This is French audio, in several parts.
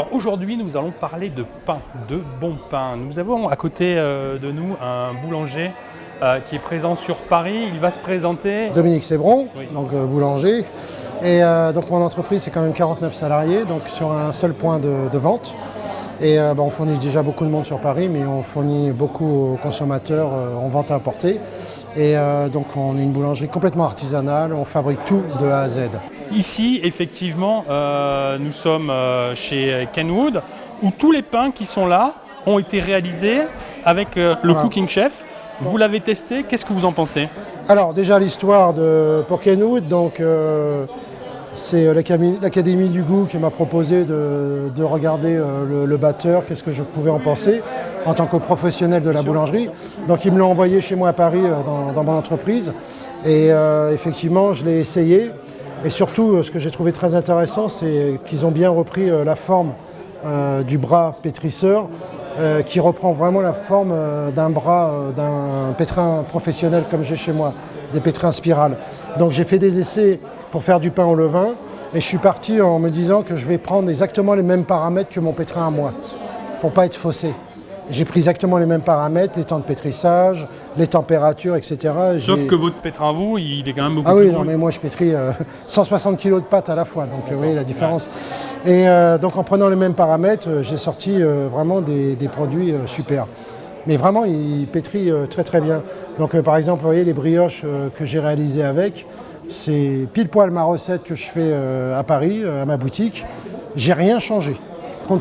Alors aujourd'hui, nous allons parler de pain, de bon pain. Nous avons à côté de nous un boulanger qui est présent sur Paris. Il va se présenter. Dominique Sébron, Oui. donc boulanger. Et donc mon entreprise, c'est quand même 49 salariés, donc sur un seul point de vente. Et on fournit déjà beaucoup de monde sur Paris, mais on fournit beaucoup aux consommateurs en vente à apporter. Et donc on est une boulangerie complètement artisanale, on fabrique tout de A à Z. Ici, effectivement, nous sommes chez Kenwood, où tous les pains qui sont là ont été réalisés avec le Voilà. Cooking Chef. Vous l'avez testé, qu'est-ce que vous en pensez? Alors déjà l'histoire pour Kenwood, donc c'est l'Académie du goût qui m'a proposé de regarder le batteur, qu'est-ce que je pouvais en penser en tant que professionnel de la boulangerie. Donc ils me l'ont envoyé chez moi à Paris dans mon entreprise et effectivement je l'ai essayé. Et surtout ce que j'ai trouvé très intéressant, c'est qu'ils ont bien repris la forme du bras pétrisseur qui reprend vraiment la forme d'un bras d'un pétrin professionnel comme j'ai chez moi, des pétrins spirales. Donc j'ai fait des essais pour faire du pain au levain et je suis parti en me disant que je vais prendre exactement les mêmes paramètres que mon pétrin à moi pour ne pas être faussé. J'ai pris exactement les mêmes paramètres, les temps de pétrissage, les températures, etc. Sauf que votre pétrin à vous, il est quand même beaucoup Ah plus oui, gros. non, mais moi je pétris 160 kg de pâte à la fois, donc vous voyez la différence. Et donc en prenant les mêmes paramètres, j'ai sorti vraiment des produits super. Mais vraiment, il pétrit très très bien. Donc par exemple, vous voyez les brioches que j'ai réalisées avec, c'est pile poil ma recette que je fais à Paris, à ma boutique. J'ai rien changé.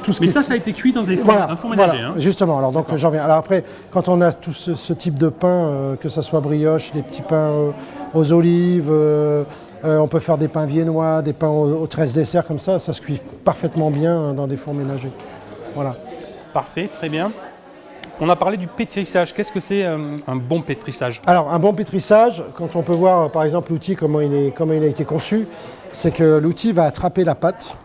Tout ce Mais qui ça est... a été cuit dans un four ménager. Voilà, Hein. justement. Alors donc j'en viens. Alors après, quand on a tout ce type de pain, que ce soit brioche, des petits pains aux olives, on peut faire des pains viennois, des pains aux 13 desserts comme ça se cuit parfaitement bien dans des fours ménagers. Voilà. Parfait, très bien. On a parlé du pétrissage. Qu'est-ce que c'est un bon pétrissage? Alors un bon pétrissage, quand on peut voir par exemple l'outil, comment il a été conçu, c'est que l'outil va attraper la pâte.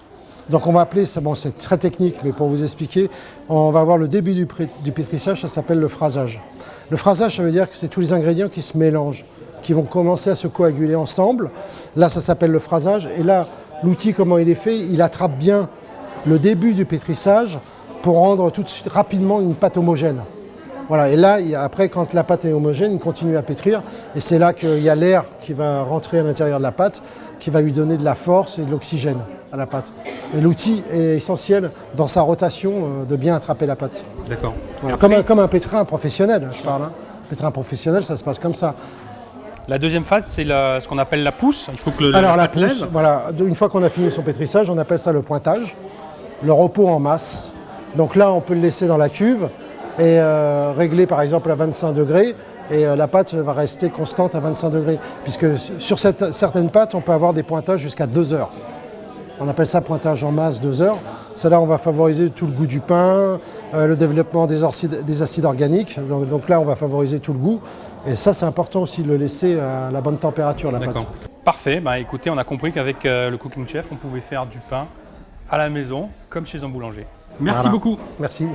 Donc on va appeler ça, bon c'est très technique, mais pour vous expliquer, on va voir le début du pétrissage, ça s'appelle le phrasage. Le phrasage, ça veut dire que c'est tous les ingrédients qui se mélangent, qui vont commencer à se coaguler ensemble. Là, ça s'appelle le phrasage. Et là, l'outil, comment il est fait, il attrape bien le début du pétrissage pour rendre tout de suite rapidement une pâte homogène. Voilà, et là, après, quand la pâte est homogène, il continue à pétrir. Et c'est là qu'il y a l'air qui va rentrer à l'intérieur de la pâte, qui va lui donner de la force et de l'oxygène à la pâte. Et l'outil est essentiel dans sa rotation de bien attraper la pâte. D'accord. Voilà, comme un pétrin professionnel, je parle. Hein. Pétrin professionnel, ça se passe comme ça. La deuxième phase, c'est ce qu'on appelle la pousse. Il faut que Alors la pâte lève. pousse, voilà, une fois qu'on a fini son pétrissage, on appelle ça le pointage, le repos en masse. Donc là, on peut le laisser dans la cuve et régler par exemple à 25 degrés et la pâte va rester constante à 25 degrés. Puisque sur certaines pâtes, on peut avoir des pointages jusqu'à 2 heures. On appelle ça pointage en masse 2 heures. Cela, on va favoriser tout le goût du pain, le développement des acides organiques. Donc là, on va favoriser tout le goût. Et ça, c'est important aussi de le laisser à la bonne température, la pâte. Parfait. Bah, écoutez, on a compris qu'avec le Cooking Chef, on pouvait faire du pain à la maison, comme chez un boulanger. Merci Voilà. beaucoup. Merci.